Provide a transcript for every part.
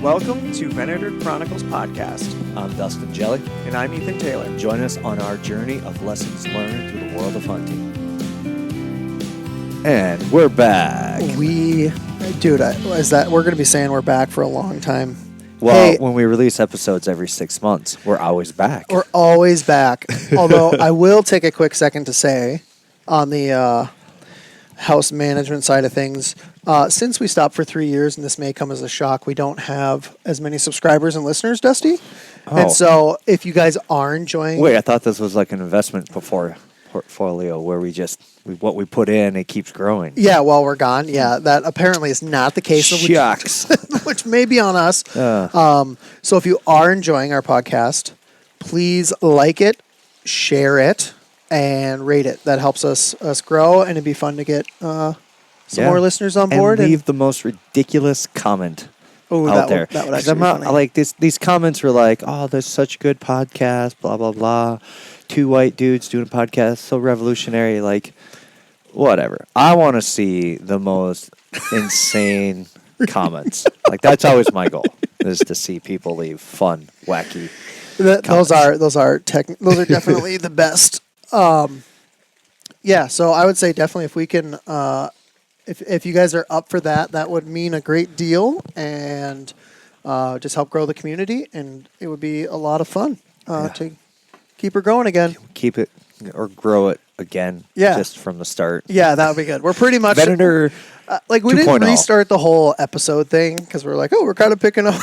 Welcome to Venator Chronicles Podcast. I'm Dustin Jelly. And I'm Ethan Taylor. Join us on our journey of lessons learned through the world of hunting. And we're back. We're going to be saying we're back for a long time. Well, Hey, when we release episodes every 6 months, we're always back. we're always back. Although I will take a quick second to say on the house management side of things, since we stopped for 3 years, and this may come as a shock, we don't have as many subscribers and listeners, Dusty. Oh. And so if you guys are enjoying... Wait, I thought this was like an investment portfolio where what we put in, it keeps growing. Yeah, while we're gone. Yeah, that apparently is not the case. Shucks. Which may be on us. So if you are enjoying our podcast, please like it, share it, and rate it. That helps us grow, and it'd be fun to get some more listeners on board. And leave the most ridiculous comment out there. That would 'Cause actually I'm be not, funny. like these comments were like, "Oh, there's such a good podcast, blah blah blah. Two white dudes doing a podcast, so revolutionary." Like, whatever. I want to see the most insane comments. Like, that's always my goal, is to see people leave fun, wacky. Those are definitely the best. Yeah, so I would say definitely if we can, if you guys are up for that, that would mean a great deal and just help grow the community, and it would be a lot of fun to keep her going again. Keep it or grow it again. Yeah. Just from the start. Yeah, that would be good. We're pretty much Venator. we 2.0. didn't restart the whole episode thing because we're like, we're kind of picking up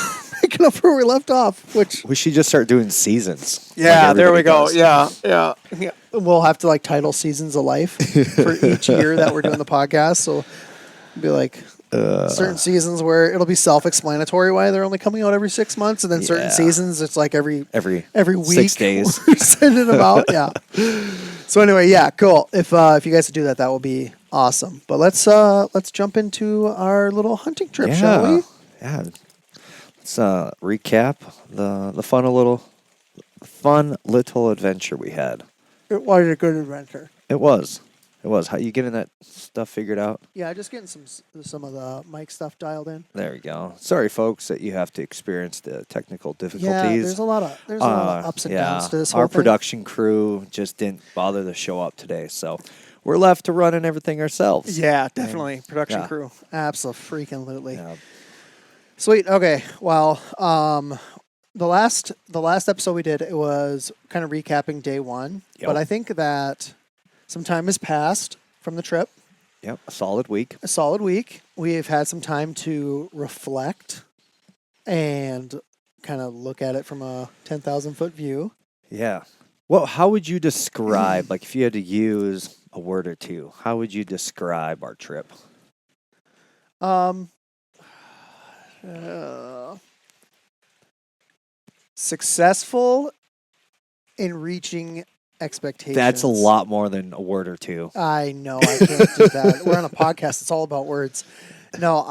where we left off. Which We should just start doing seasons. yeah, like there we go. everybody does. Yeah. We'll have to title seasons of life for each year that we're doing the podcast. So it'll be like certain seasons where it'll be self-explanatory why they're only coming out every 6 months, and then certain Yeah. seasons it's like every week, 6 days. we're sending them out. Yeah. So anyway, yeah, cool. If you guys would do that, that will be awesome. But let's jump into our little hunting trip, shall we? Yeah. Let's recap the fun little adventure we had. It was a good adventure. It was. How you getting that stuff figured out? Yeah, just getting some of the mic stuff dialed in. There we go. Sorry, folks, that you have to experience the technical difficulties. Yeah, there's a lot of ups and downs to this whole Our thing. production crew just didn't bother to show up today, so we're left to running everything ourselves. Yeah, definitely. Production Yeah. crew. Absolutely. Yeah. Sweet. Okay. Well, the last episode we did, it was kind of recapping day one. Yep. But I think that some time has passed from the trip. Yep. A solid week. A solid week. We've had some time to reflect and kind of look at it from a 10,000-foot view. Yeah. Well, how would you describe, like, if you had to use a word or two, how would you describe our trip? Successful in reaching expectations. That's a lot more than a word or two. I know. I can't do that. We're on a podcast. It's all about words. No,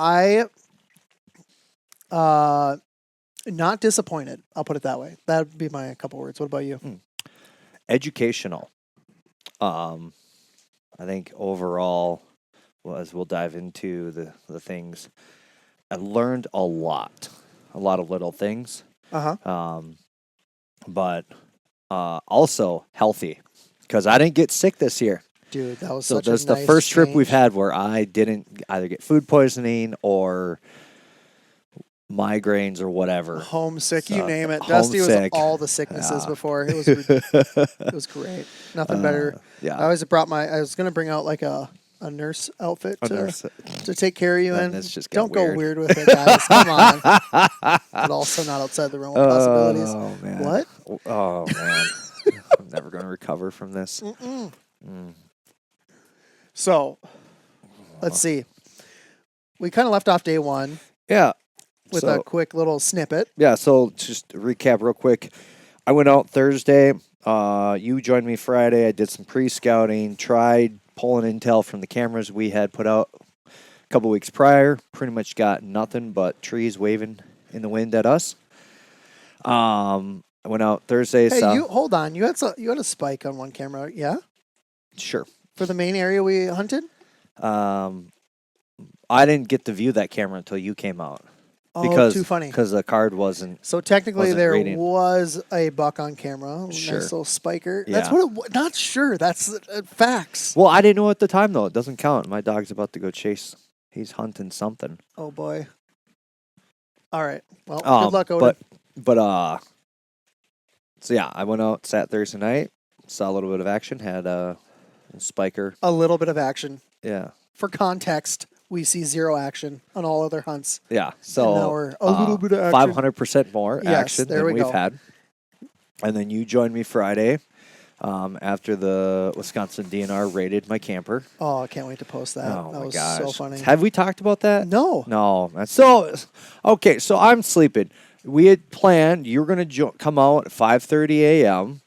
not disappointed. I'll put it that way. That would be my couple words. What about you? Educational. I think overall, as we'll dive into the things, I learned a lot of little things. But also healthy, because I didn't get sick this year. Dude, that was So such a that's nice the first trip we've change. had where I didn't either get food poisoning or migraines or whatever. Homesick, you So, name it. Dusty was homesick. all the sicknesses Yeah. before. It was it was great. Nothing better. Yeah. I was going to bring out like a nurse outfit to take care of you Then in. it's just got Don't go weird. weird with it, guys. Come on. But also not outside the realm of possibilities. Oh man. What? Oh man. I'm never going to recover from this. So, let's see. We kind of left off day one Yeah. with So- a quick little snippet. Yeah, so just to recap real quick. I went out Thursday. You joined me Friday. I did some pre-scouting, tried pulling intel from the cameras we had put out a couple weeks prior. Pretty much got nothing but trees waving in the wind at us. I went out Thursday. Hey, so you hold on. You had a spike on one camera, yeah? Sure. For the main area we hunted? I didn't get to view that camera until you came out. Oh, too funny. Because the card wasn't. So technically, Wasn't there reading. was a buck on camera. Sure. Nice little spiker. Yeah. That's what it was. Not sure. That's facts. Well, I didn't know at the time, though. It doesn't count. My dog's about to go chase. He's hunting something. Oh, boy. All right. Well, good luck, Odin. So yeah, I went out, sat Thursday night, saw a little bit of action, had a spiker. A little bit of action. Yeah. For context, we see zero action on all other hunts. Yeah. And now So we're a little bit of action. 500% more Yes, action there than we we've go. had. And then you joined me Friday after the Wisconsin DNR raided my camper. Oh, I can't wait to post that. Oh That my was gosh. so funny. Have we talked about that? No. No. So, okay, so I'm sleeping. We had planned you were going to come out at 5:30 a.m.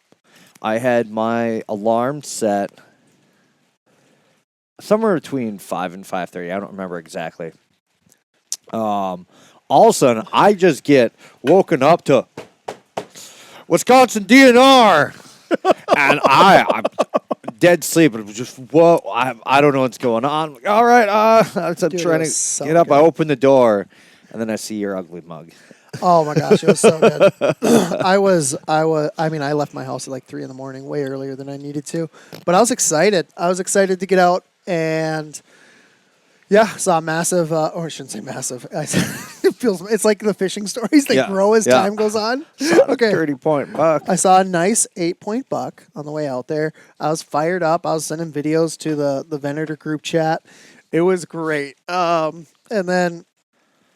I had my alarm set somewhere between 5 and 5:30. I don't remember exactly. All of a sudden, I just get woken up to Wisconsin DNR, and I'm dead sleep. It was just whoa. I don't know what's going on. All right, I'm Dude, trying it to was so get up. good. I open the door, and then I see your ugly mug. Oh my gosh, it was so good. I left my house at like 3 a.m, way earlier than I needed to, but I was excited. I was excited to get out and saw a massive, or I shouldn't say massive. It's like the fishing stories. They Yeah, grow as yeah. time goes on. Okay, 30-point buck. I saw a nice 8-point buck on the way out there. I was fired up. I was sending videos to the Venator group chat. It was great. And then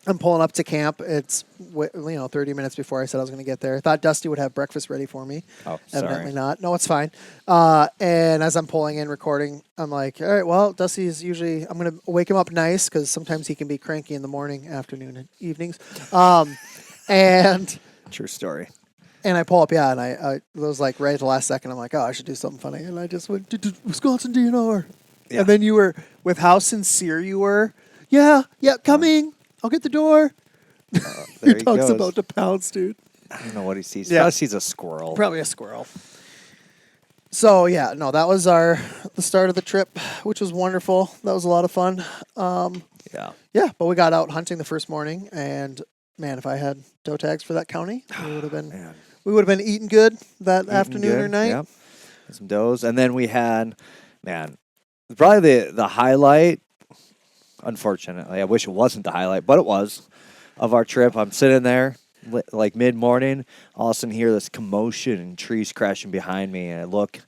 I'm pulling up to camp. It's 30 minutes before I said I was going to get there. I thought Dusty would have breakfast ready for me. Oh, Evidently sorry. not. No, it's fine. And as I'm pulling in recording, I'm like, all right, well, Dusty's usually, I'm going to wake him up nice because sometimes he can be cranky in the morning, afternoon, and evenings. And True story. and I pull up, and I was like right at the last second, I'm like, oh, I should do something funny. And I just went, Wisconsin DNR. Yeah. And then you were, with how sincere you were, yeah, coming. I'll get the door. There Your he dog's goes. about to pounce, dude. I don't know what he sees. Yeah. Plus, he's a squirrel. Probably a squirrel. So, yeah, no, that was the start of the trip, which was wonderful. That was a lot of fun. Yeah. Yeah, but we got out hunting the first morning, and man, if I had toe tags for that county, we would have been Man. eating good that Eating afternoon good, or night. Yep. Some does. And then we had, probably the highlight, unfortunately, I wish it wasn't the highlight, but it was, of our trip. I'm sitting there, like mid-morning, all of a sudden hear this commotion and trees crashing behind me, and I look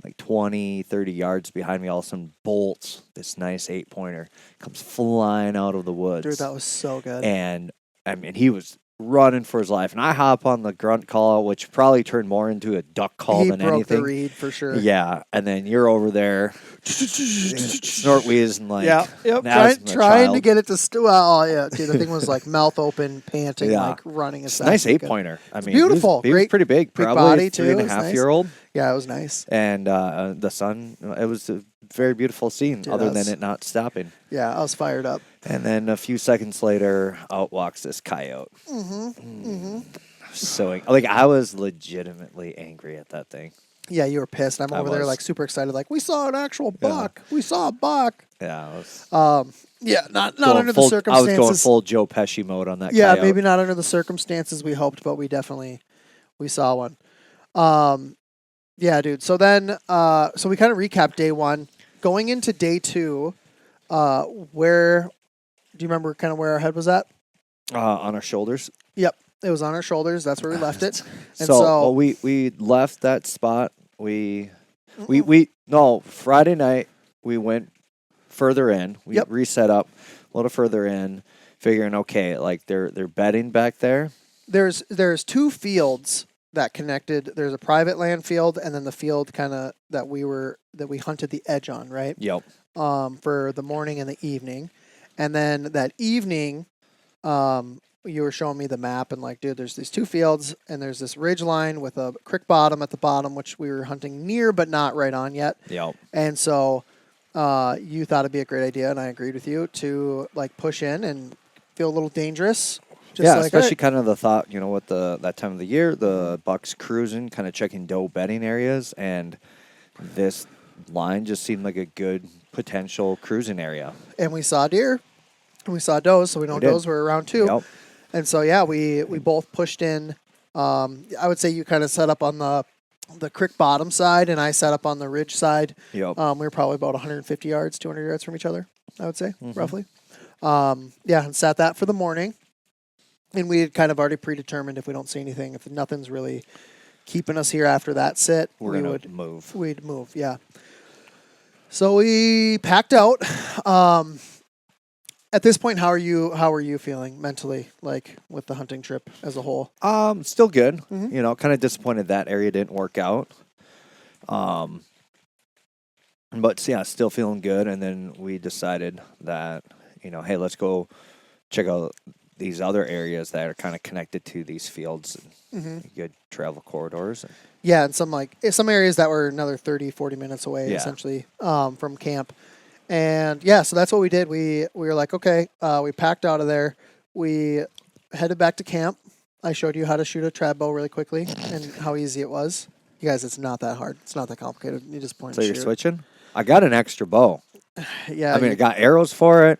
like 20, 30 yards behind me, all of a sudden bolts, this nice 8-pointer, comes flying out of the woods. Dude, that was so good. And, I mean, he was running for his life. And I hop on the grunt call, which probably turned more into a duck call he than broke anything. the reed for sure. Yeah, and then you're over there, snort wheezing like Yep. an Trying asthma to child. get it to well, yeah, dude. The thing was like mouth open, panting, Yeah. like running as It's a fast nice as he could. 8-pointer. I mean, beautiful. He was Great pretty big, big probably body, too. 3 and It a was half nice. year old. Yeah, it was nice. And the sun, it was a very beautiful scene, Dude, other that was- than it not stopping. Yeah, I was fired up. And then a few seconds later, out walks this coyote. So, like, I was legitimately angry at that thing. Yeah, you were pissed. I'm I over there was. like super excited, like we saw an actual buck. We saw a buck. Yeah, I was Yeah, not going under full, the circumstances. I was going full Joe Pesci mode on that. Yeah, coyote. maybe not under the circumstances we hoped, but we saw one. Yeah, dude. So then, so we kind of recapped day one. Going into day two, where do you remember kind of where our head was at? On our shoulders. Yep, it was on our shoulders. That's where we left it. And So, so well, we left that spot. We Friday night we went further in. We Yep. reset up a little further in, figuring okay, like they're bedding back there. there's 2 fields that connected. There's a private land field, and then the field kind of that we hunted the edge on, right? Yep. For the morning and the evening. And then that evening, you were showing me the map and like, dude, there's these 2 fields and there's this ridge line with a creek bottom at the bottom, which we were hunting near but not right on yet. Yep. And so you thought it'd be a great idea, and I agreed with you to like push in and feel a little dangerous. Just Yeah, like, especially all right. kind of the thought, with that time of the year, the bucks cruising, kind of checking doe bedding areas, and this line just seemed like a good potential cruising area. And we saw deer and we saw does, so we know We did. does were around too. Yep. And so yeah, we both pushed in. I would say you kind of set up on the creek bottom side, and I set up on the ridge side. Yep. We were probably about 150 yards, 200 yards from each other, I would say, Mm-hmm. roughly. Yeah, and sat that for the morning. And we had kind of already predetermined if we don't see anything, if nothing's really keeping us here after that sit, We're we gonna would move. we'd move. Yeah. So we packed out. At this point, how are you feeling mentally, like with the hunting trip as a whole? Still good. Mhm. You know, kind of disappointed that area didn't work out. But yeah, still feeling good. And then we decided that, you know, hey, let's go check out these other areas that are kind of connected to these fields and Mm-hmm. good travel corridors. Yeah, and some areas that were another 30, 40 minutes away, Yeah. essentially, from camp. And yeah, so that's what we did. We were like, okay, we packed out of there. We headed back to camp. I showed you how to shoot a trad bow really quickly and how easy it was. You guys, it's not that hard. It's not that complicated. You just point So and you're shoot. switching? I got an extra bow. Yeah, I mean, I got arrows for it.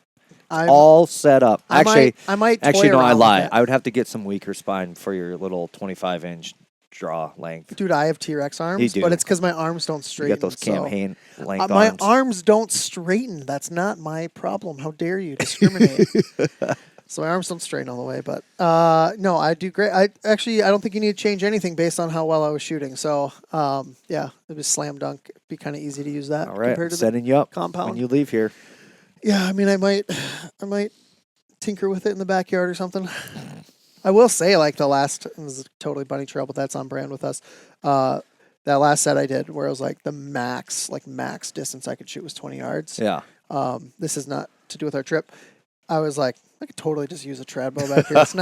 I'm- All set up. I Actually, might toy no, I around with lie. it. I would have to get some weaker spine for your little 25-inch draw length. Dude, I have T-Rex arms, do. but it's because my arms don't You straighten. got those campaign length my arms. arms don't straighten. That's not my problem. How dare you discriminate? So my arms don't straighten all the way, but no, I do great. I don't think you need to change anything based on how well I was shooting. So yeah, it was slam dunk. It'd be kind of easy to use that All right, compared to setting you up compound. when you leave here. Yeah, I mean, I might tinker with it in the backyard or something. I will say, like this is totally bunny trail, but that's on brand with us. That last set I did, where it was like the max distance I could shoot was 20 yards. Yeah. This is not to do with our trip. I was like, I could totally just use a trad bow back here. It's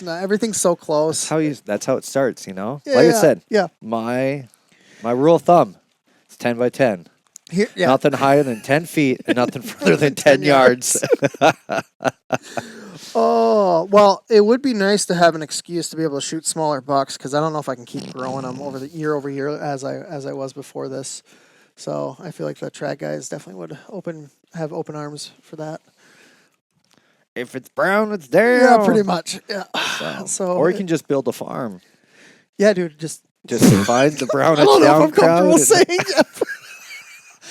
not. Everything's so close. That's how it starts, you know? Yeah, Like I yeah, said, yeah. my rule of thumb, it's 10 by 10. Here, yeah. Nothing higher than 10 feet and nothing further than 10 yards. Oh, well, it would be nice to have an excuse to be able to shoot smaller bucks because I don't know if I can keep growing them over year as I was before this. So I feel like the trad guys definitely would have open arms for that. If it's brown, it's down. Yeah, pretty much. Yeah. So or you can just build a farm. yeah, dude, just Find the brown I it's don't know down if I'm comfortable crowd. saying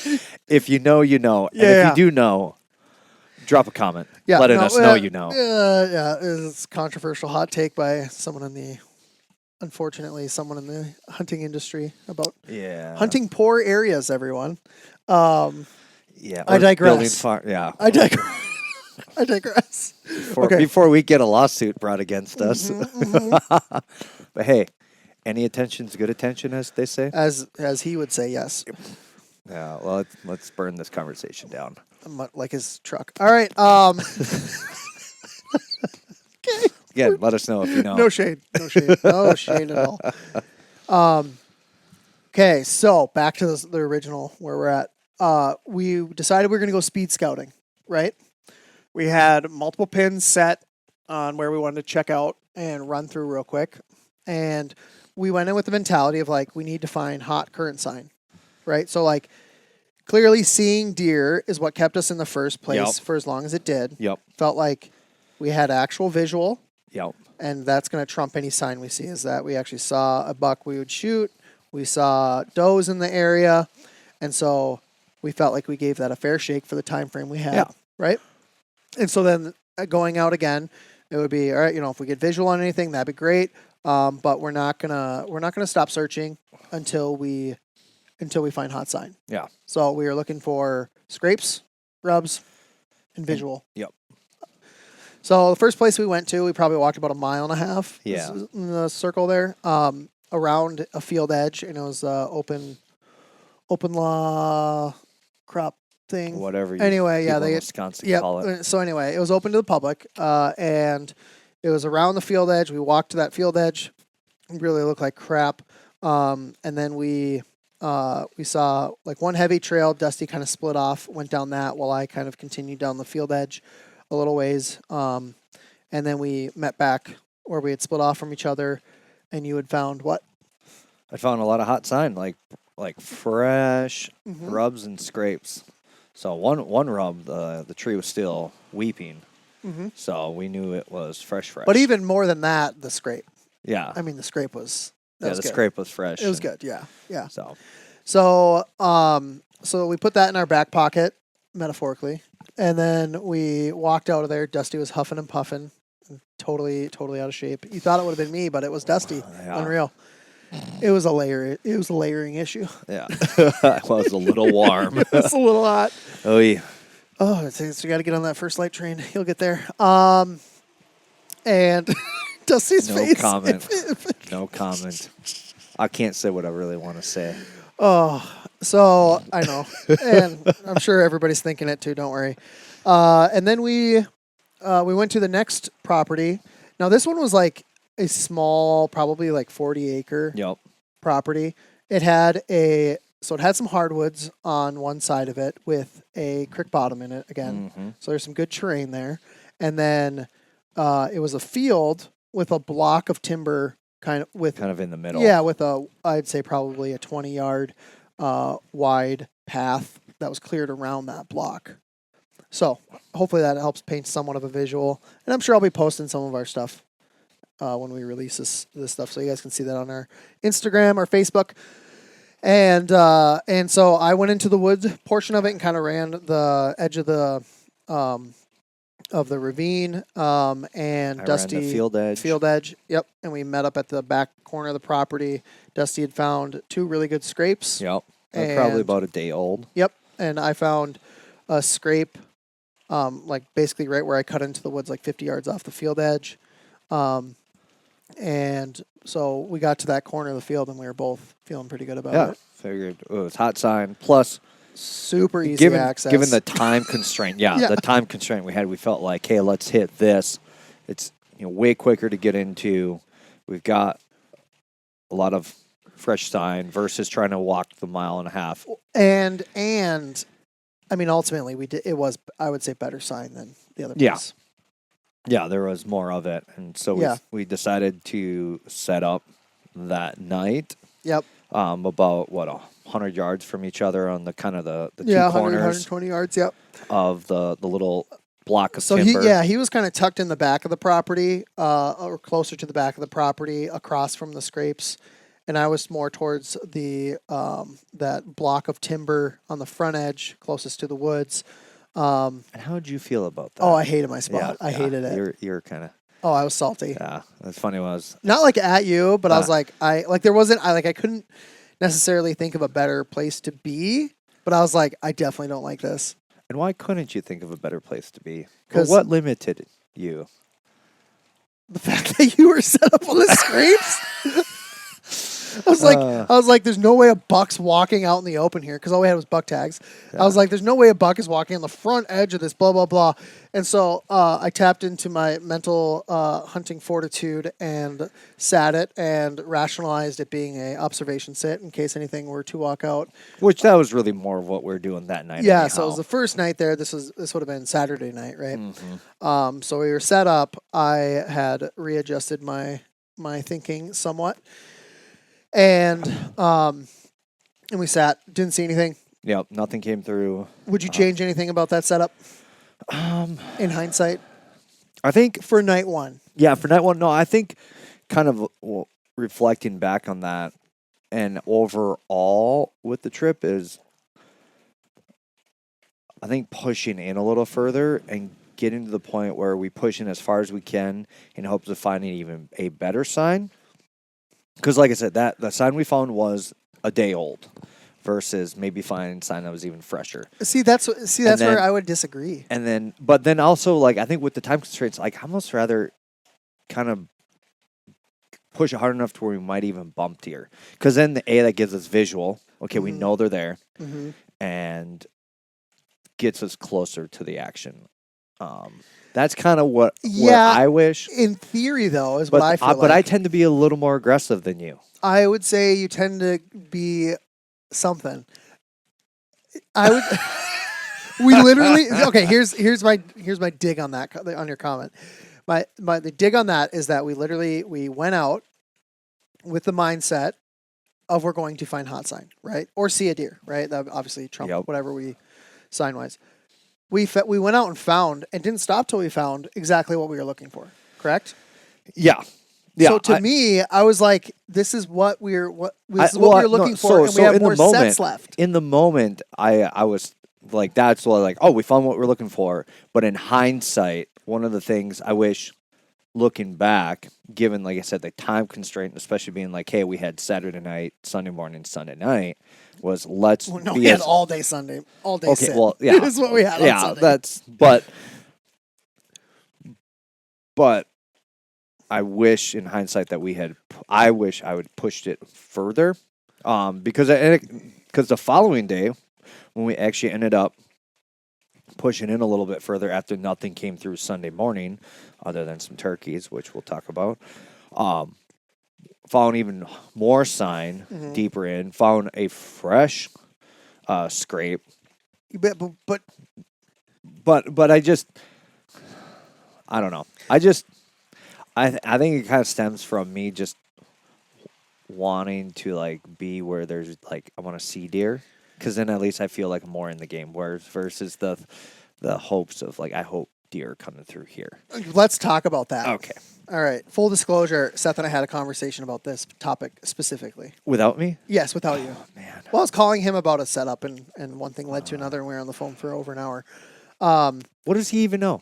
that. If you know, you know. And Yeah. if you do know, drop a comment. Yeah, letting us know you know. Yeah, it's a controversial hot take by unfortunately, someone in the hunting industry about Yeah. hunting poor areas. Everyone, Yeah. I or digress. building yeah. I digress. I digress. Okay. Before we get a lawsuit brought against us. Mm-hmm. But hey, any attention's good attention, as they say. As he would say, yes, Yeah. Well, let's burn this conversation down. like his truck. All right. Again, let us know if you know. No shade. No shade. No shade at all. Okay, so back to the original where we're at. We decided we were going to go speed scouting, right? We had multiple pins set on where we wanted to check out. And run through real quick. And we went in with the mentality of like, we need to find hot current sign, right? So like, clearly seeing deer is what kept us in the first place Yep. for as long as it did. Yep. Felt like we had actual visual. Yep. And that's going to trump any sign we see, is that we actually saw a buck we would shoot. We saw does in the area. And so we felt like we gave that a fair shake for the time frame we had, Yeah. right? And so then going out again, it would be, all right, if we get visual on anything, that'd be great. But we're not gonna stop searching until we find hot sign. Yeah. So we are looking for scrapes, rubs, and visual. Yep. So the first place we went to, we probably walked about 1.5 miles. Yeah. In the circle there, around a field edge, and it was open law crop thing. Whatever. Anyway, yeah, people in they Wisconsin Yep. call it. So anyway, it was open to the public, and it was around the field edge. We walked to that field edge. It really looked like crap. And then we saw like one heavy trail. Dusty kind of split off, went down that, while I kind of continued down the field edge a little ways. And then we met back where we had split off from each other, and you had found what? I found a lot of hot sign, like fresh Mhm. rubs and scrapes. So one rub, the tree was still weeping, So we knew it was fresh. But even more than that, the scrape. yeah, I mean, the scrape was the good. scrape was fresh. It was and good. Yeah. So So we put that in our back pocket, metaphorically, and then we walked out of there. Dusty was huffing and puffing, totally out of shape. You thought it would have been me, but it was Dusty. Yeah. Unreal. It was a layering issue. yeah, it was a little warm. It's a little hot. Oh yeah. Oh, so you got to get on that first light train. You'll get there. And Dusty's No face. comment. No comment. I can't say what I really want to say. Oh, so I know, and I'm sure everybody's thinking it too. Don't worry. And then we went to the next property. Now this one was like a small, probably like 40-acre Yep. property. It had some hardwoods on one side of it with a creek bottom in it again. Mm-hmm. So there's some good terrain there. And then it was a field with a block of timber kind of in the middle. yeah, with I'd say probably a 20-yard wide path that was cleared around that block. So hopefully that helps paint somewhat of a visual. And I'm sure I'll be posting some of our stuff when we release this stuff, so you guys can see that on our Instagram or Facebook. And so I went into the woods portion of it and kind of ran the edge of the ravine. And I Dusty ran the field edge. Yep. And we met up at the back corner of the property. Dusty had found 2 really good scrapes. Yep. They're probably And- about a day old. Yep. And I found a scrape, like basically right where I cut into the woods, like 50 yards off the field edge. And so we got to that corner of the field and we were both feeling pretty good about it. Figured it was hot sign. Plus, Super easy given access. given the time constraint, Yeah. the time constraint we had, we felt like, hey, let's hit this. It's way quicker to get into. We've got a lot of fresh sign versus trying to walk the 1.5 miles. and I mean, ultimately it was, I would say, better sign than the other Yeah. place. Yeah, there was more of it, and so Yeah. we decided to set up that night. Yep. About 100 yards from each other on the kind of the Yeah, 100, two corners 120 yards. Yep. of the little block of So timber. he was kind of tucked in the back of the property, or closer to the back of the property, across from the scrapes, and I was more towards the that block of timber on the front edge, closest to the woods. And how did you feel about that? Oh, I hated my spot. I hated it. You're kind of Oh, I was salty. yeah. That's funny. Was Not like at you, but I was Uh. like, I couldn't necessarily think of a better place to be, but I was like, I definitely don't like this. and why couldn't you think of a better place to be? 'Cause- What limited you? The fact that you were set up on the scrapes. I was like, there's no way a buck's walking out in the open here because all we had was buck tags. I was like, there's no way a buck is walking on the front edge of this, blah blah blah. And so I tapped into my mental hunting fortitude and sat it and rationalized it being a observation sit in case anything were to walk out. Which that was really more of what we are doing that night. Yeah, so it was anyhow. the first night there. This would have been Saturday night, right? Mm-hmm. So we were set up. I had readjusted my thinking somewhat, and we sat. Didn't see anything. Yep, nothing came through. Would you change anything about that setup? In hindsight, I think for night one. yeah, for night one. No, I think kind of reflecting back on that and overall with the trip is, I think pushing in a little further and getting to the point where we push in as far as we can in hopes of finding even a better sign. Because, like I said, that the sign we found was a day old, versus maybe finding a sign that was even fresher. That's then- where I would disagree. And then, but then also, like, I think with the time constraints, like, I almost rather kind of push it hard enough to where we might even bump deer. Because then that gives us visual. Okay, we Mhm. know they're there, Mm-hmm. and gets us closer to the action. That's kind of what Yeah. I wish. In theory, though, is But what I feel. but I like. tend to be a little more aggressive than you. I would say you tend to be something. I would. We literally. Okay, here's my dig on that, on your comment. The dig on that is that we went out with the mindset of we're going to find hot sign, right, or see a deer, right. That obviously trump Yep. whatever we sign wise. we went out and found and didn't stop till we found exactly what we were looking for. Correct? Yeah. Yeah. So to me, I was like, this is what we were looking for, and we have more sets left. In the moment, I was like, that's what, like, oh, we found what we're looking for. But in hindsight, one of the things I wish, looking back, given, like I said, the time constraint, especially being like, hey, we had Saturday night, Sunday morning, Sunday night, was we had all day Sunday, all day. Okay, sit. well, yeah, is what we had. Yeah, on Sunday. that's but I wish in hindsight that I wish I would pushed it further, because the following day when we actually ended up pushing in a little bit further after nothing came through Sunday morning, other than some turkeys, which we'll talk about. Found even more sign deeper in. Found a fresh scrape. But I just, I don't know. I think it kind of stems from me just wanting to like be where there's like, I want to see deer, because then at least I feel like I'm more in the game. Whereas versus the hopes of like, I hope deer are coming through here. Let's talk about that. Okay. All right. Full disclosure, Seth and I had a conversation about this topic specifically. Without me? Yes, without you. Man. Well, I was calling him about a setup, and one thing led to another, and we were on the phone for over an hour. What does he even know?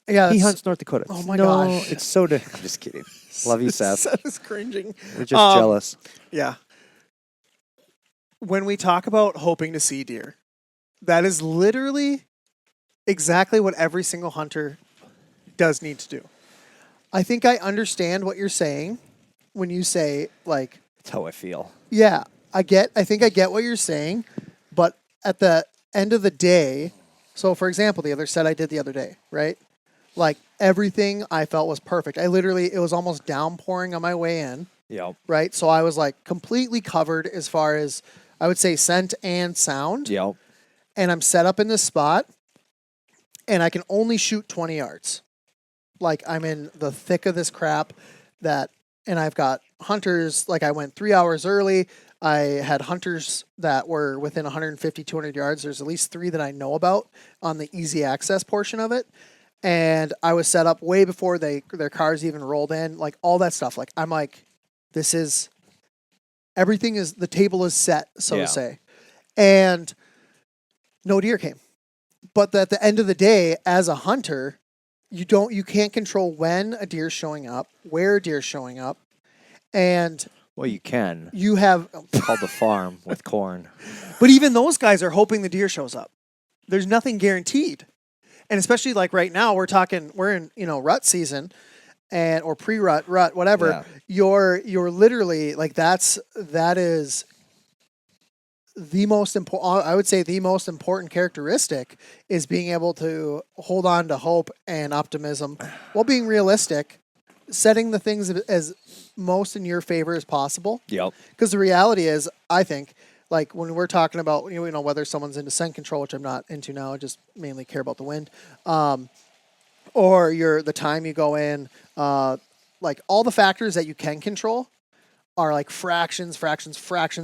Yeah, He hunts North Dakota. Oh my no, gosh. it's so. I'm just kidding. Love you, Seth. Seth is cringing. We're just jealous. Yeah. When we talk about hoping to see deer, that is literally exactly what every single hunter does need to do. I think I understand what you're saying when you say, like, That's how I feel. yeah, I think I get what you're saying, but at the end of the day, so for example, the other set I did the other day, right? Like everything I felt was perfect. It was almost downpouring on my way in, Yep. right? So I was like completely covered as far as I would say scent and sound. Yep. And I'm set up in this spot and I can only shoot 20 yards. Like I'm in the thick of this crap and I've got hunters, like I went 3 hours early. I had hunters that were within 150, 200 yards. There's at least 3 that I know about on the easy access portion of it. And I was set up way before their cars even rolled in, like all that stuff. Like I'm like, the table is set, so to say. And no deer came. But at the end of the day, as a hunter, you can't control when a deer's showing up, where a deer's showing up, and Well, you can. you have. It's called the farm with corn. But even those guys are hoping the deer shows up. There's nothing guaranteed. And especially like right now, we're in, rut season or pre-rut, whatever. Yeah. You're literally like, that is the most important, I would say the most important characteristic is being able to hold on to hope and optimism while being realistic, setting the things as most in your favor as possible. Yep. Because the reality is, I think, like when we're talking about, whether someone's into scent control, which I'm not into now, I just mainly care about the wind, or the time you go in, like all the factors that you can control are like fractions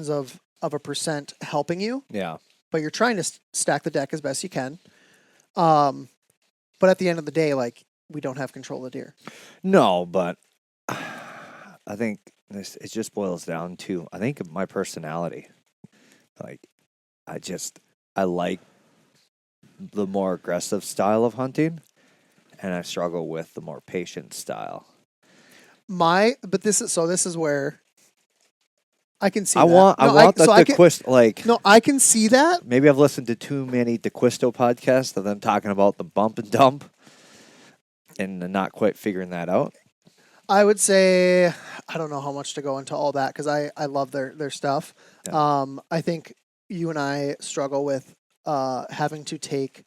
of a percent helping you. Yeah. But you're trying to stack the deck as best you can. But at the end of the day, like we don't have control of the deer. No, but I think it just boils down to, I think, my personality. Like, I like the more aggressive style of hunting, and I struggle with the more patient style. This is where I can see. I want the DeQuisto, No, I can see that. Maybe I've listened to too many DeQuisto podcasts of them talking about the bump and dump, and not quite figuring that out. I would say I don't know how much to go into all that because I love their stuff. Yeah. I think you and I struggle with having to take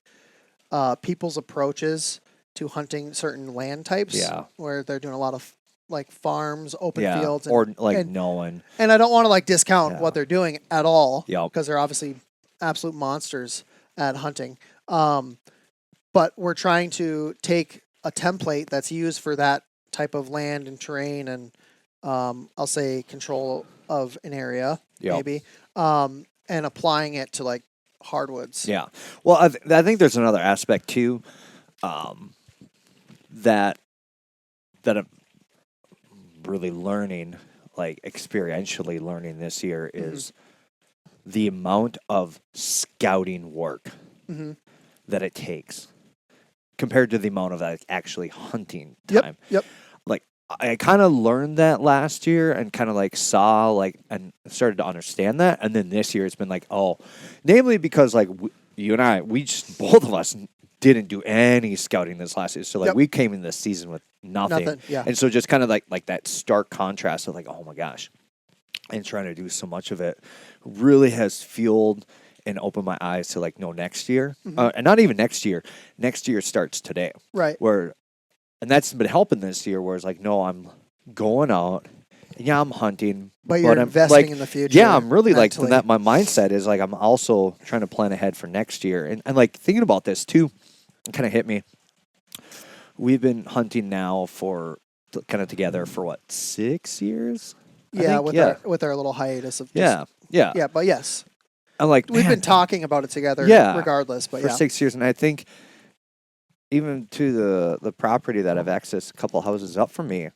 people's approaches to hunting certain land types. Yeah. Where they're doing a lot of like farms, open Yeah. fields, Or knowing. And I don't want to like discount Yeah. what they're doing at all. Yep. Because they're obviously absolute monsters at hunting. But we're trying to take a template that's used for that type of land and terrain and I'll say control of an area, Yep. maybe, and applying it to like hardwoods. Yeah. Well, I think there's another aspect too, that I'm really learning, like experientially learning this year, is the amount of scouting work that it takes compared to the amount of like actually hunting time. Yep. Like I kind of learned that last year and kind of like saw like and started to understand that, and then this year it's been like, oh, namely because like you and I, we just both of us didn't do any scouting this last year, so like Yep. we came in this season with nothing. Yeah. And so just kind of like that stark contrast of like, oh my gosh, and trying to do so much of it really has fueled and opened my eyes to like, no, next year, and not even next year. Next year starts today. Right. And that's been helping this year. Where it's like, no, I'm going out. Yeah, I'm hunting, But you're I'm investing like, in the future. Yeah, I'm really mentally. like that. My mindset is like I'm also trying to plan ahead for next year, and like thinking about this too. It kind of hit me. We've been hunting now for kind of together for what, 6 years? Yeah, I think, with our little hiatus of just, yeah. yeah, but yes, I'm like, we've man, been talking about it together. Yeah, regardless, but for yeah, 6 years, and I think even to the property that I've accessed a couple houses up from me,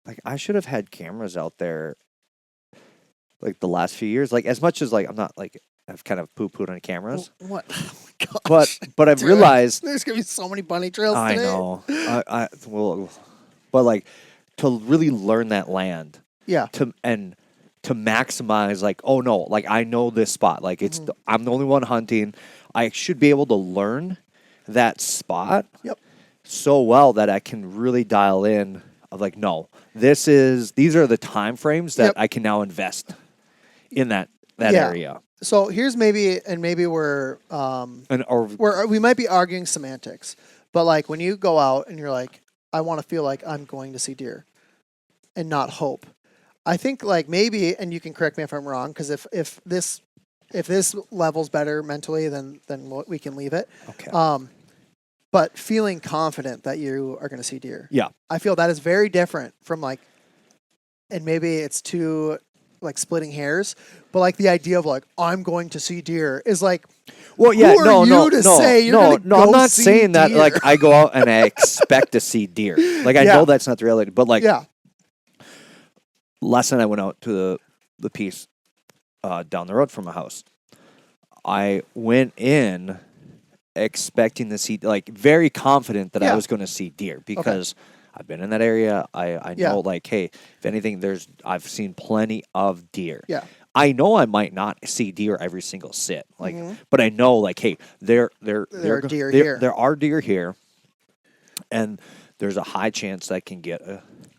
like I should have had cameras out there like the last few years. Like as much as like I'm not like I've kind of poo-pooed on cameras, what? Oh my gosh. but I've Dude, realized there's gonna be so many bunny trails I today. know well, but like to really learn that land Yeah, to maximize like, oh no, like I know this spot, like it's I'm the only one hunting. I should be able to learn that spot Yep. so well that I can really dial in of like, no, these are the time frames that Yep. I can now invest in that Yeah. area. So here's maybe we're we might be arguing semantics, but like when you go out and you're like, I want to feel like I'm going to see deer, and not hope. I think like maybe, and you can correct me if I'm wrong, because if this level's better mentally, then we can leave it. Okay. But feeling confident that you are going to see deer. Yeah. I feel that is very different from like, and maybe it's too like splitting hairs, but like the idea of like I'm going to see deer is like, Well, yeah, who are no, you no, to no, say you're no, gonna no. I'm go not see saying that deer? like I go out and I expect to see deer. Like I Yeah. know that's not the reality, but like yeah, last night I went out to the piece down the road from my house. I went in expecting to see, like, very confident that I Yeah. was going to see deer because I've been in that area. I Yeah. know, like, hey, if anything, I've seen plenty of deer. yeah, I know I might not see deer every single sit, like, Mhm. but I know, like, hey, there There are deer there, here. there are deer here, and there's a high chance I can get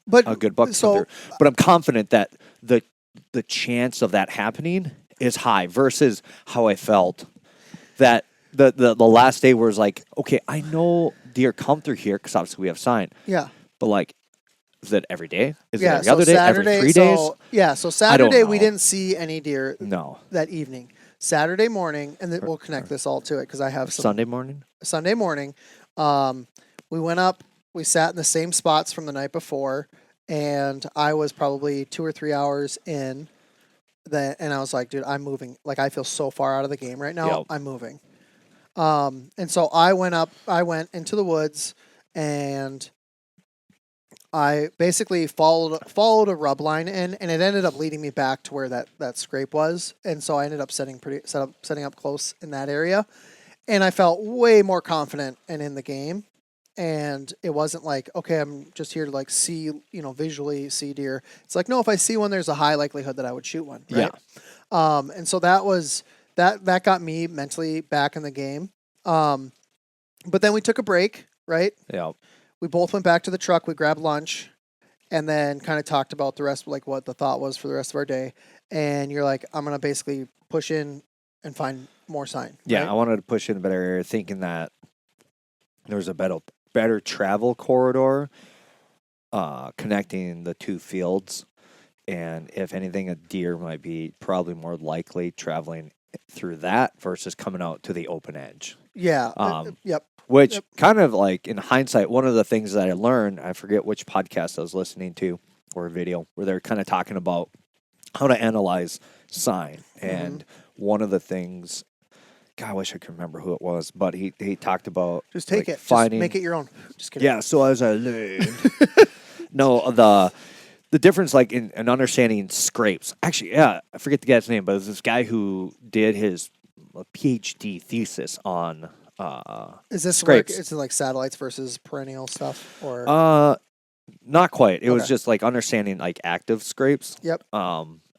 but a good buck so there. But I'm confident that the chance of that happening is high versus how I felt that the last day was like, okay, I know deer come through here because obviously we have sign, yeah. but like, is it every day? Is Yeah, it every other day? Saturday, Every 3 days? So Saturday we know. didn't see any deer No. that evening. Saturday morning, and then we'll connect this all to it because I have some Sunday morning? Sunday morning. We went up. We sat in the same spots from the night before, and I was probably 2 or 3 hours in. And I was like, dude, I'm moving. Like I feel so far out of the game right now. Yep. I'm moving. And so I went up. I went into the woods, and I basically followed a rub line in, and it ended up leading me back to where that scrape was. And so I ended up setting up close in that area, and I felt way more confident and in the game. And it wasn't like, okay, I'm just here to like see, visually see deer. It's like, no, if I see one, there's a high likelihood that I would shoot one. Right? Yeah. And so that got me mentally back in the game. But then we took a break, right? Yeah. We both went back to the truck. We grabbed lunch, and then kind of talked about the rest, like what the thought was for the rest of our day. And you're like, I'm gonna basically push in and find more sign. Yeah. right? I wanted to push in a better area, thinking that there's a better travel corridor connecting the two fields. And if anything, a deer might be probably more likely traveling through that versus coming out to the open edge. Yeah. Yep. Which Yep. kind of like in hindsight, one of the things that I learned, I forget which podcast I was listening to or a video where they're kind of talking about how to analyze sign. And one of the things God, I wish I could remember who it was, but he talked about Just take like, it. finding. Just make it your own. Just kidding. Yeah, so as I learned, no, the difference, like in understanding scrapes. Actually, yeah, I forget the guy's name, but it was this guy who did his PhD thesis on Is this scrapes. Is it like satellites versus perennial stuff, or? Not quite. It was Okay. just like understanding like active scrapes. Yep.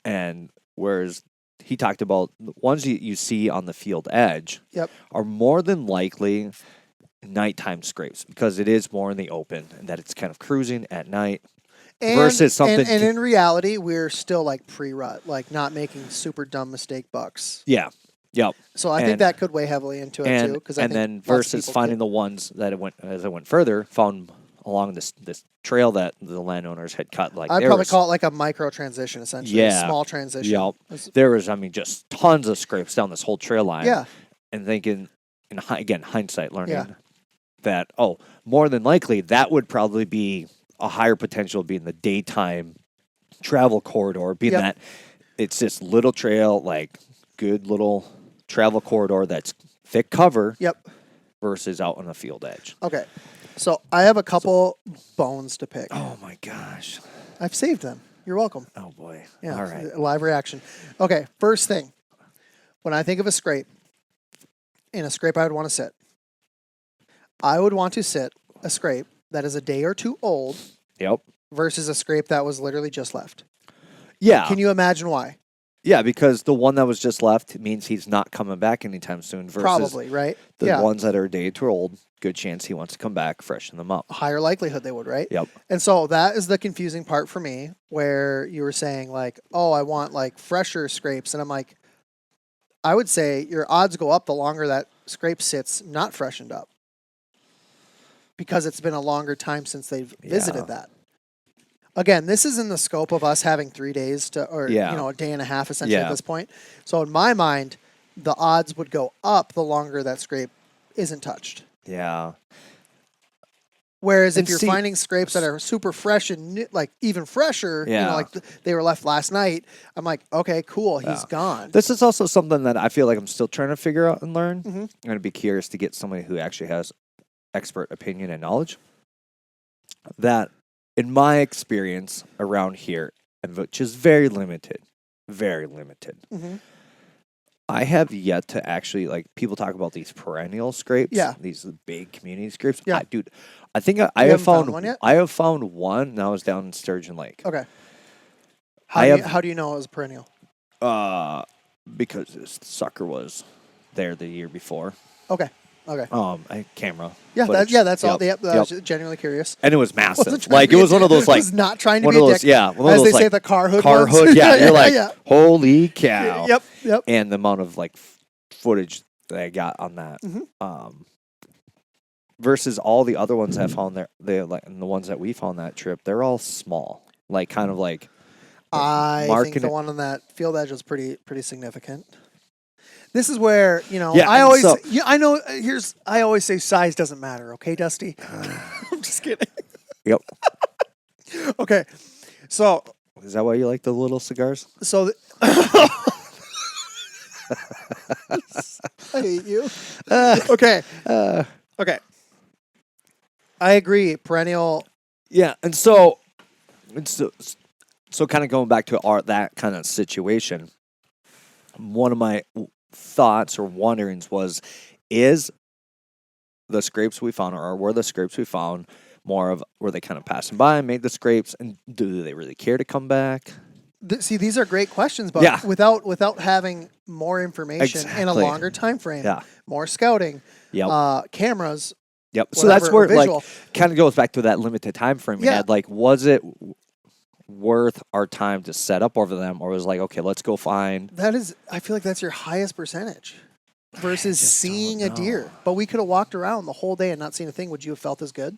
And whereas he talked about the ones you see on the field edge Yep. are more than likely nighttime scrapes because it is more in the open and that it's kind of cruising at night. Versus something And in reality, we're still like pre-rut, like not making super dumb mistake bucks. Yeah. Yep. So I think And- that could weigh heavily into it too. Because And then versus finding the ones that as I went further, found along this trail that the landowners had cut. Like I'd there probably was- call it like a micro transition, essentially. Yeah. A small transition. Yep. It's- There was, I mean, just tons of scrapes down this whole trail line. Yeah. And thinking, again, hindsight learning Yeah. that, more than likely, that would probably be a higher potential being the daytime travel corridor, being Yep. that it's this little trail, like good little travel corridor that's thick cover Yep. versus out on the field edge. Okay. So I have a couple bones to pick. Oh my gosh. I've saved them. You're welcome. Oh boy. Yeah. All right. Live reaction. Okay. First thing, when I think of a scrape, in a scrape I would want to sit. I would want to sit a scrape that is a day or two old Yep. versus a scrape that was literally just left. Yeah. Can you imagine why? Yeah, because the one that was just left means he's not coming back anytime soon versus Probably, right? the yeah. ones that are a day too old, good chance he wants to come back, freshen them up. Higher likelihood they would, right? Yep. And so that is the confusing part for me, where you were saying like, oh, I want like fresher scrapes. And I'm like, I would say your odds go up the longer that scrape sits not freshened up. Because it's been a longer time since they've visited Yeah. that. Again, this is in the scope of us having 3 days or Yeah. a day and a half essentially at Yeah. this point. So in my mind, the odds would go up the longer that scrape isn't touched. Yeah. Whereas if And you're see- finding scrapes that are super fresh and like even fresher, Yeah. like they were left last night, I'm like, okay, cool, he's Yeah. gone. This is also something that I feel like I'm still trying to figure out and learn. Mhm. I'm going to be curious to get somebody who actually has expert opinion and knowledge. That, in my experience around here, and which is very limited, Mhm. I have yet to actually, like, people talk about these perennial scrapes. Yeah. These big community scrapes. Yeah. Dude, I think I You have haven't found found one yet? I have found one, and I was down in Sturgeon Lake. Okay. I How do you know it was perennial? Because this sucker was there the year before. Okay. Okay. Camera. Yeah, footage. that's all. Yep, I was yep. genuinely curious. And it was Wasn't massive. trying Like to it be was a one of dick. those like was not trying to one be of a those dick. yeah, one of As those they say like at the car hood. car ones. hood. Yeah, you're like, yeah. holy cow. Yep. And the amount of like footage that I got on that. Mhm. Versus all the other ones I found there, and the ones that we found that trip, they're all small. Like kind of like I marking think the it- one on that field edge was pretty significant. This is where Yeah, I and always so- I know I always say size doesn't matter. Okay, Dusty. I'm just kidding. Yep. Okay, so Is that why you like the little cigars? I hate you. Okay. Okay. I agree. Perennial. Yeah, and so kind of going back to that kind of situation. One of my thoughts or wonderings was, is the scrapes we found, or were the scrapes we found more of, were they kind of passing by and made the scrapes, and do they really care to come back? See, these are great questions, but Yeah. without having more information in a Exactly. longer time frame, Yeah. more scouting, Yep. cameras. Yep. So that's whatever, where visual. like kind of goes back to that limited time frame we Yeah. had. Like, was it worth our time to set up over them, or was it like, okay, let's go find? That is, I feel like that's your highest percentage versus just seeing don't a deer. know. But we could have walked around the whole day and not seen a thing. Would you have felt as good?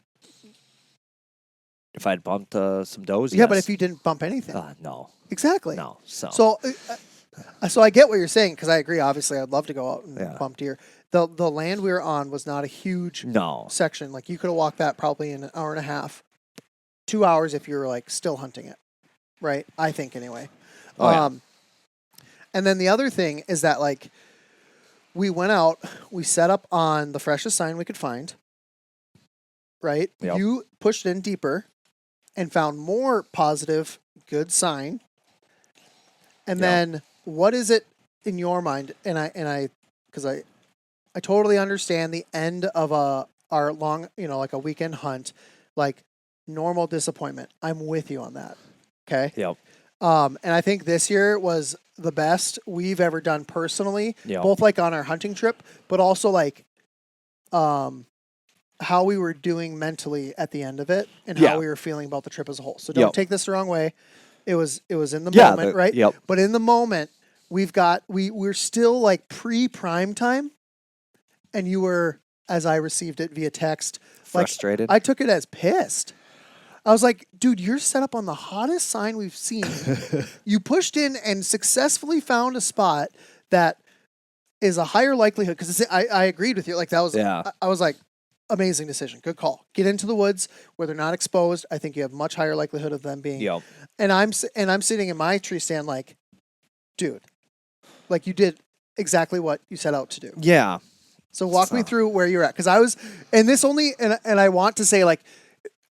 If I'd bumped some does, Yeah, but yes. if you didn't bump anything, No, exactly. no. So So I get what you're saying because I agree. Obviously, I'd love to go out and Yeah. bump deer. The land we were on was not a huge no. section. Like you could have walked that probably in an hour and a half, 2 hours if you were like still hunting it, right? I think anyway. Oh, yeah. And then the other thing is that like we went out, we set up on the freshest sign we could find, right? Yep. You pushed in deeper and found more positive, good sign. And Yep. then what is it in your mind? Because I totally understand the end of our long, like a weekend hunt, like normal disappointment. I'm with you on that. Okay. Yep. And I think this year was the best we've ever done personally, Yep. both like on our hunting trip, but also like, how we were doing mentally at the end of it and Yeah. how we were feeling about the trip as a whole. So don't Yep. take this the wrong way. It was in the Yeah, moment, right? Yep. But in the moment, we're still like pre-prime time, and you were, as I received it via text, Frustrated. Like, I took it as pissed. I was like, dude, you're set up on the hottest sign we've seen. You pushed in and successfully found a spot that is a higher likelihood, because I agreed with you. Like that was, Yeah. I was like, amazing decision, good call. Get into the woods where they're not exposed. I think you have much higher likelihood of them being. Yep. And I'm sitting in my tree stand like, dude, like you did exactly what you set out to do. Yeah. So walk me So- through where you're at, because I was, and this only, and I want to say, like,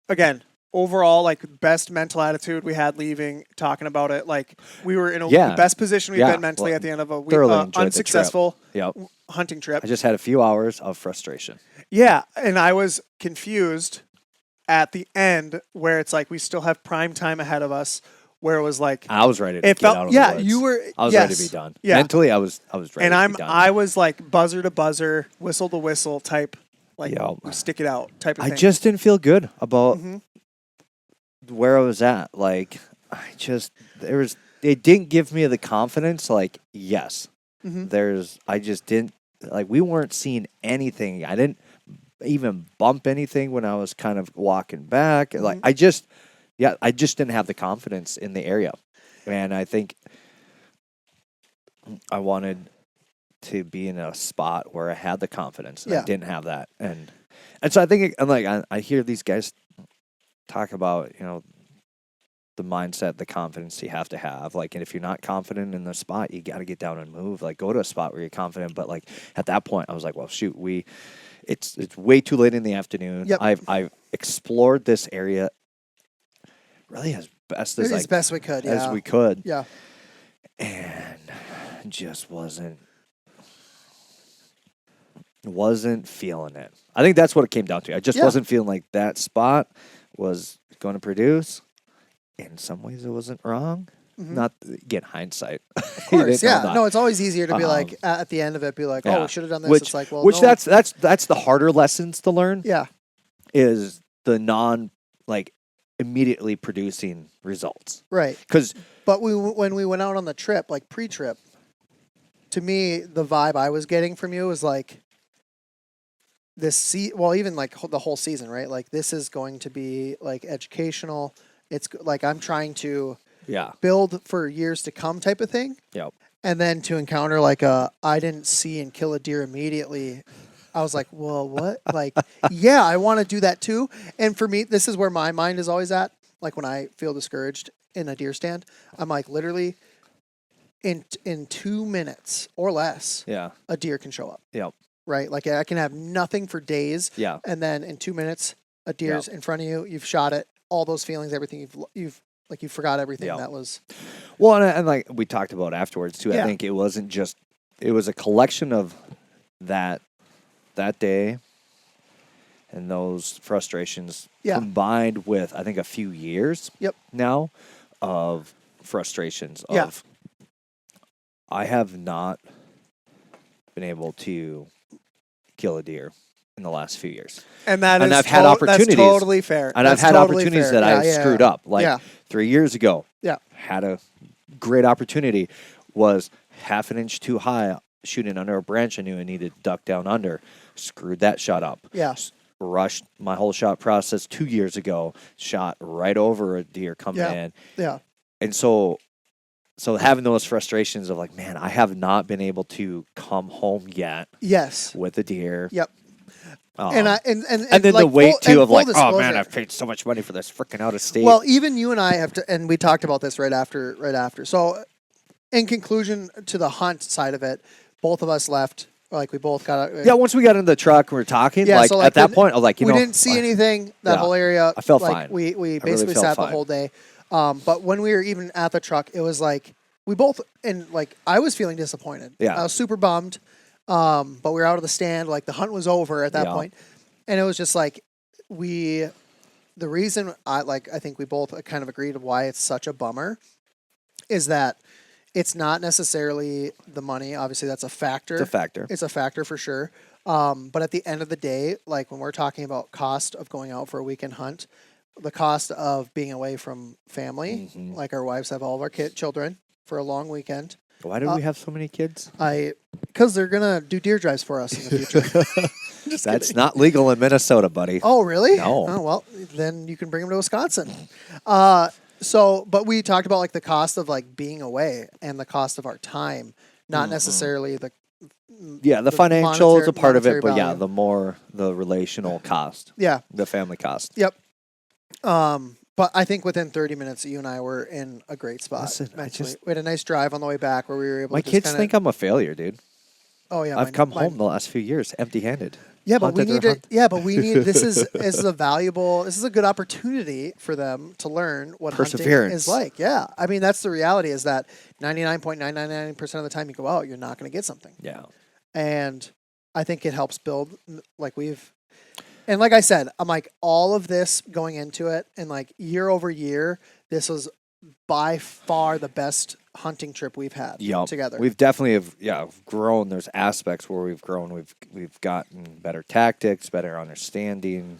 again, overall, like best mental attitude we had leaving, talking about it, like we were in Yeah. the best position we've Yeah. been mentally Well, at the end of a week, thoroughly enjoyed the trip. unsuccessful Yep. hunting trip. I just had a few hours of frustration. Yeah, and I was confused at the end where it's like we still have prime time ahead of us, where it was like I was ready to it get out felt, of yeah, the woods. you were, I was yes, ready to be done. Yeah. Mentally, I was ready And to be done. I was like buzzer to buzzer, whistle to whistle type, like Yep. stick it out type of I thing. just didn't feel good about Mhm. where I was at. Like, it didn't give me the confidence. Like, yes, Mhm. I just didn't, like, we weren't seeing anything. I didn't even bump anything when I was kind of walking back. Like, I just didn't have the confidence in the area. And I think I wanted to be in a spot where I had the confidence, and Yeah. I didn't have that. And so I think, I hear these guys talk about, the mindset, the confidence you have to have. Like, and if you're not confident in the spot, you got to get down and move. Like, go to a spot where you're confident. But like at that point, I was like, well, shoot, it's way too late in the afternoon. Yep. I've explored this area really as best as as best we could, yeah. as we could, Yeah. and just wasn't feeling it. I think that's what it came down to. I just Yeah. wasn't feeling like that spot was going to produce. In some ways, it wasn't wrong. Mhm. Not again, hindsight. Of course, yeah. No, it's always easier to be Um, like at the end of it, be like, yeah. oh, we should have done this. Which, It's like, well, which no. that's the harder lessons to learn. Yeah. Is the immediately producing results. Right. Because But when we went out on the trip, like pre-trip, to me, the vibe I was getting from you was like even like the whole season, right? Like this is going to be like educational. It's like I'm trying to yeah, build for years to come type of thing. yep. And then to encounter like I didn't see and kill a deer immediately. I was like, well, what? Like, yeah, I want to do that too. And for me, this is where my mind is always at. Like when I feel discouraged in a deer stand, I'm like literally in 2 minutes or less, Yeah, a deer can show up. yep. Right? Like I can have nothing for days. Yeah. And then in 2 minutes, a deer's in front of you. You've shot it. All those feelings, everything you forgot everything Yeah. that was. Well, and like we talked about afterwards too. Yeah. I think it was a collection of that day and those frustrations Yeah. combined with I think a few years Yep. now of frustrations Yeah. of I have not been able to kill a deer in the last few years. And that And is I've had opportunities. That's totally fair. And That's I've had totally opportunities fair. that Yeah, I screwed up. Like Yeah. 3 years ago, Yeah. had a great opportunity, was half an inch too high, shooting under a branch I knew I needed to duck down under. Screwed that shot up. Yeah. Rushed my whole shot process 2 years ago, shot right over a deer coming Yeah. in. Yeah. And so having those frustrations of like, man, I have not been able to come home yet Yes. with a deer. Yep. Um, And and then like the weight full- too and of full like, oh man, disclosure. I've paid so much money for this freaking out of state. Well, even you and I have to, and we talked about this right after. So, in conclusion to the hunt side of it, both of us left Like we both got Yeah, once we got in the truck, we were talking. Yeah, like, so, like, at that we- point, I was like, we didn't see anything that yeah, whole area. I felt like, fine. We really basically felt sat fine. the whole day. But when we were even at the truck, it was like we both and like I was feeling disappointed. Yeah. I was super bummed. But we were out of the stand. Like the hunt was over at that Yeah. point. And it was just like the reason I think we both kind of agreed of why it's such a bummer is that it's not necessarily the money. Obviously, that's a factor. It's a factor. It's a factor for sure. But at the end of the day, like when we're talking about cost of going out for a weekend hunt, the cost of being away from family, Mm-hmm. like our wives have all of our children for a long weekend. Why do we have so many kids? Because they're gonna do deer drives for us in the future. Just That's kidding. not legal in Minnesota, buddy. Oh, really? No. Oh, well, then you can bring them to Wisconsin. But we talked about like the cost of like being away and the cost of our time, not necessarily the Yeah, the the financial is a part of it, monetary but yeah, value. the relational cost, yeah. the family cost. Yep. But I think within 30 minutes, you and I were in a great spot. Listen, I mentally. just- We had a nice drive on the way back where we were able My to kids just think I'm a failure, dude. oh yeah, I've come home the last few years empty-handed. Yeah, but we Hunted need or to. hunt- Yeah, but we need. This is a valuable. This is a good opportunity for them to learn what hunting Perseverance. is like. Yeah, I mean that's the reality. Is that 99.999% of the time you go out, you're not going to get something, Yeah. and I think it helps build. Like we've, and like I said, I'm like all of this going into it, and like year over year, this was by far the best hunting trip we've had Yep. together. We've definitely grown. There's aspects where we've grown. We've gotten better tactics, better understanding.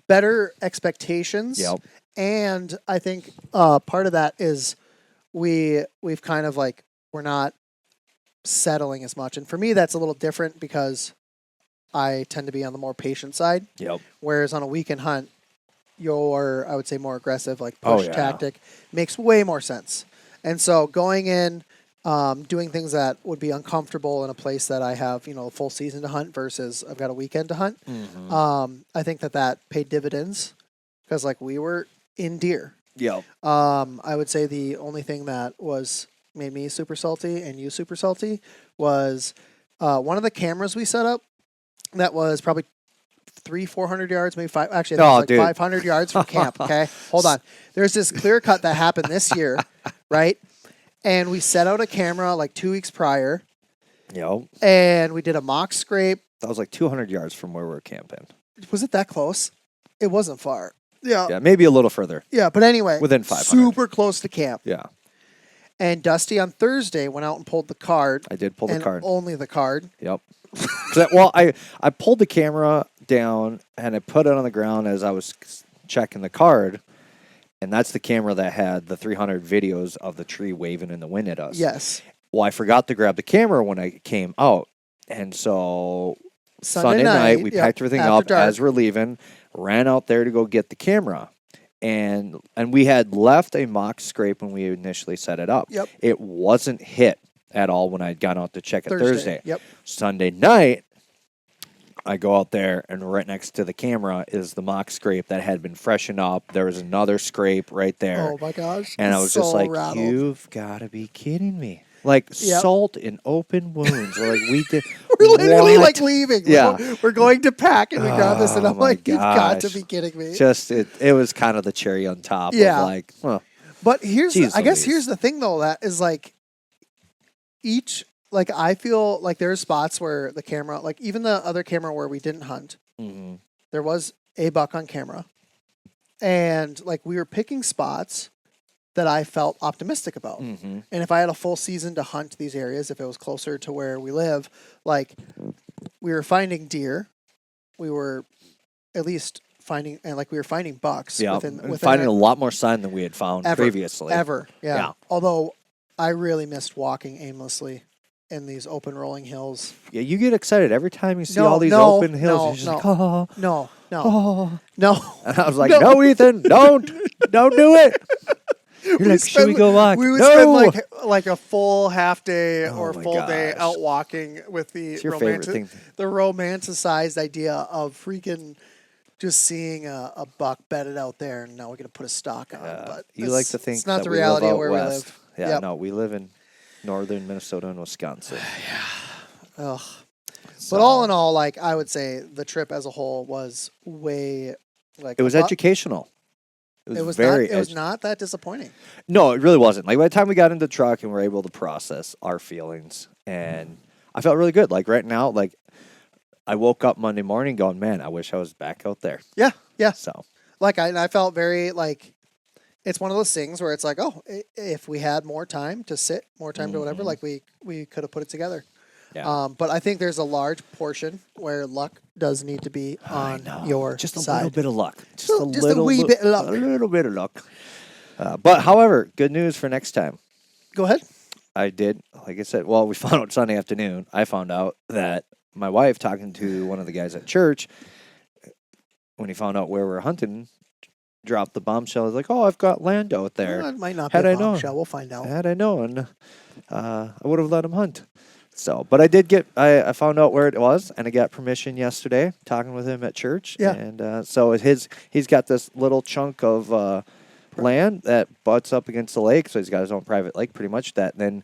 better expectations. Yep. And I think part of that is we've kind of like we're not settling as much. And for me that's a little different because I tend to be on the more patient side. Yep. Whereas on a weekend hunt, your I would say more aggressive like Oh, push yeah. tactic makes way more sense. And so going in, doing things that would be uncomfortable in a place that I have, a full season to hunt versus I've got a weekend to hunt. I think that paid dividends because like we were in deer. Yep. I would say the only thing that made me super salty and you super salty was one of the cameras we set up that was probably 300-400 yards, maybe five. Actually, I think it was like dude. 500 yards from camp. Okay, hold on. There's this clear cut that happened this year, right? And we set out a camera like 2 weeks prior, Yep. and we did a mock scrape. That was like 200 yards from where we were camping. Was it that close? It wasn't far. Yeah, Yeah, maybe a little further. yeah. But anyway, Within 500. super close to camp. Yeah, And Dusty on Thursday went out and pulled the card. I did pull the and card. only the card. Yep. Well, I pulled the camera down and I put it on the ground as I was checking the card, and that's the camera that had the 300 videos of the tree waving in the wind at us. Yes. Well, I forgot to grab the camera when I came out, and so Sunday night we yep, packed everything after up dark. as we're leaving, ran out there to go get the camera. And we had left a mock scrape when we initially set it up. Yep. It wasn't hit at all when I'd gone out to check it Thursday. Yep. Sunday night, I go out there, and right next to the camera is the mock scrape that had been freshened up. There was another scrape right there. Oh my gosh. And I was just So like, rattled. you've got to be kidding me. Like Yep. salt in open wounds. Like we did. We're literally What? like leaving. Yeah. We're going to pack and we grab this and Oh I'm my like, you've got to gosh. be kidding me. Just it was kind of the cherry on top Yeah. of like, well, But here's Jeez I guess Louise. here's the thing though, that is like I feel like there's spots where the camera, like even the other camera where we didn't hunt, mhm. there was a buck on camera. And like we were picking spots that I felt optimistic about. Mhm. And if I had a full season to hunt these areas, if it was closer to where we live, like we were finding deer, we were at least finding, and like we were finding bucks Yeah, within and finding a- a lot more sign than we had found Ever. previously. ever. Yeah. Yeah. Although I really missed walking aimlessly in these open rolling hills. Yeah, you get excited every time you see No, all these no, open hills. no, You're just no. like, oh, No, no, oh. no. And I was like, No. no, Ethan, don't do it. You're like, should we go walk? We would no. spend like a full half day Oh or my full day gosh. out walking with the It's your favorite thing. the romanticized idea of freaking just seeing a buck bedded out there, and now we're gonna put a stock on. But You like to think it's not that the we reality live of out where west. we live. Yeah, Yep. no, we live in northern Minnesota and Wisconsin. Ugh. But all in all, like I would say, the trip as a whole was way like it was educational. It was very. not. It was not that disappointing. No, it really wasn't. Like by the time we got in the truck and were able to process our feelings, and I felt really good. Like right now, like I woke up Monday morning going, man, I wish I was back out there. Yeah, yeah. So Like I felt very like it's one of those things where it's like, oh, if we had more time to sit, more time to whatever, like we could have put it together. yeah, But I think there's a large portion where luck does need to be on your just a side. little bit of luck, just a wee bit of luck. a little bit of luck. But however, good news for next time. Go ahead. I did, like I said. Well, we found out Sunday afternoon. I found out that my wife, talking to one of the guys at church, when he found out where we were hunting, dropped the bombshell. I was like, "Oh, I've got land out there." Well, it might not Had be I a known. bombshell. We'll find out. Had I known, I would have let him hunt. So, but I did get, I found out where it was, and I got permission yesterday, talking with him at church. Yeah. And so he's got this little chunk of land that butts up against the lake, so he's got his own private lake, pretty much. That, and then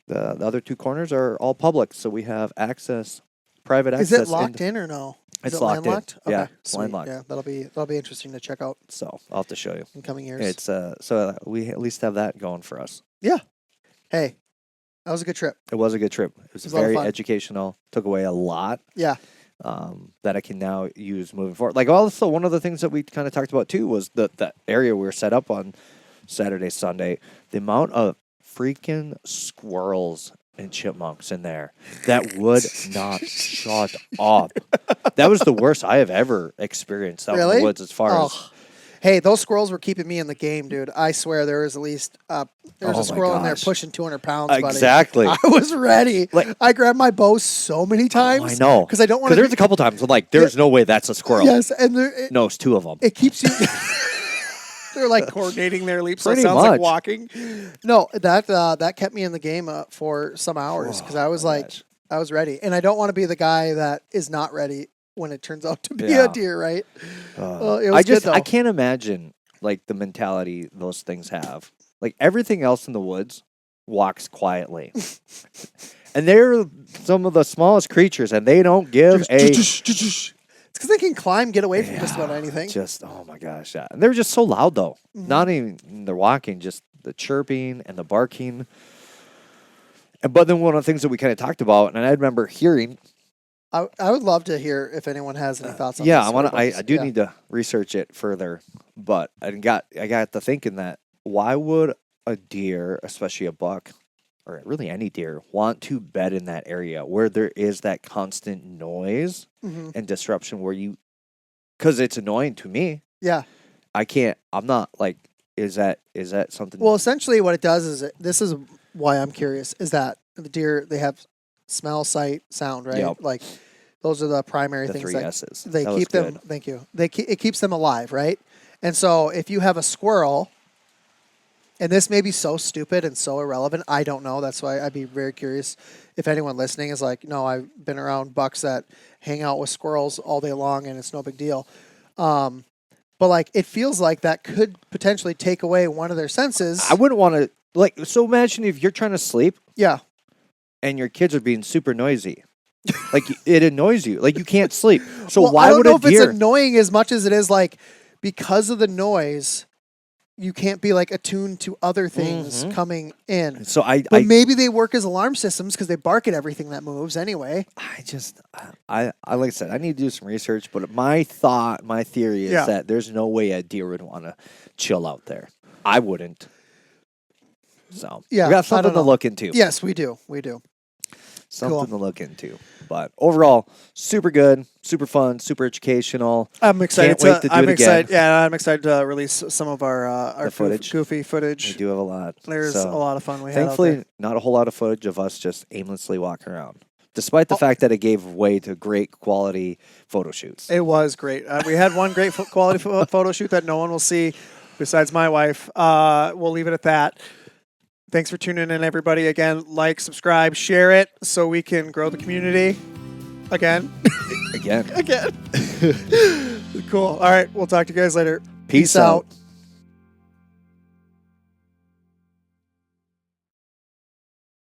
the other two corners are all public, so we have access, private access. Is it locked in or no? Is It's it locked in. landlocked? Okay, Yeah, it's sweet. landlocked. Yeah, that'll be interesting to check out So I'll have to show you. in coming years. It's so we at least have that going for us. Yeah. Hey, that was a good trip. It was a good trip. It was was a lot of very fun. educational. Took away a lot. Yeah. That I can now use moving forward. Like also one of the things that we kind of talked about too was the area we were set up on Saturday, Sunday. The amount of freaking squirrels and chipmunks in there that would not shut up. That was the worst I have ever experienced out in Really? the woods as far as. Oh. Hey, those squirrels were keeping me in the game, dude. I swear there was at least Oh a my squirrel in there gosh. pushing 200 pounds. Buddy. Exactly. I was ready. Like- I grabbed my bow so many times. I know because I don't want Because to. there's a couple times I'm like, there's no way that's a squirrel. Yes, and No, it's two of them. it keeps you. They're like coordinating their leaps. So it Pretty sounds much. like walking. No, that kept me in the game for some hours because I was my like, gosh. I was ready, and I don't want to be the guy that is not ready when it turns out to be Yeah. a deer, right? It was I just good, I though. can't imagine like the mentality those things have. Like everything else in the woods walks quietly. And they're some of the smallest creatures and they don't give a It's because they can climb, get away from just about anything. just oh my gosh. Yeah. And they're just so loud though. Mm-hmm. Not even they're walking, just the chirping and the barking. But then one of the things that we kind of talked about, and I remember hearing I would love to hear if anyone has any thoughts on yeah, this. I want to. or I about do this. need to research it further, but I got to thinking that why would a deer, especially a buck, or really any deer, want to bed in that area where there is that constant noise Mhm. and disruption? Where you, because it's annoying to me. Yeah. I can't. I'm not like. Is that something? Well, essentially, what it does is this is why I'm curious is that the deer they have smell, sight, sound, right? Yep. Like those are the primary the things three that S's. they That was keep them. good. Thank you. It keeps them alive, right? And so if you have a squirrel, and this may be so stupid and so irrelevant, I don't know. That's why I'd be very curious if anyone listening is like, no, I've been around bucks that hang out with squirrels all day long and it's no big deal. But like it feels like that could potentially take away one of their senses. I wouldn't want to like. So imagine if you're trying to sleep Yeah. and your kids are being super noisy. Like it annoys you. Like you can't sleep. So Well, why I don't would know a if it's deer? annoying as much as it is like because of the noise, you can't be like attuned to other things coming in. So But maybe they work as alarm systems because they bark at everything that moves anyway. I like I said, I need to do some research. But my theory is Yeah. that there's no way a deer would want to chill out there. I wouldn't. So Yeah, we got I something don't to know. look into. Yes, we do. We do. Something to look into. But overall, super good, super fun, super educational. I'm excited. Can't wait to do I'm it excited. again. Yeah, I'm excited to release some of our The footage. goofy We footage. do have a lot. There's So, a lot of fun we had. Out thankfully, there. not a whole lot of footage of us just aimlessly walking around. Despite Oh. the fact that it gave way to great quality photo shoots. It was great. We had one great quality photo shoot that no one will see besides my wife. We'll leave it at that. Thanks for tuning in, everybody. Again, like, subscribe, share it so we can grow the community. Again. Again. Again. Cool. All right. We'll talk to you guys later. Peace out.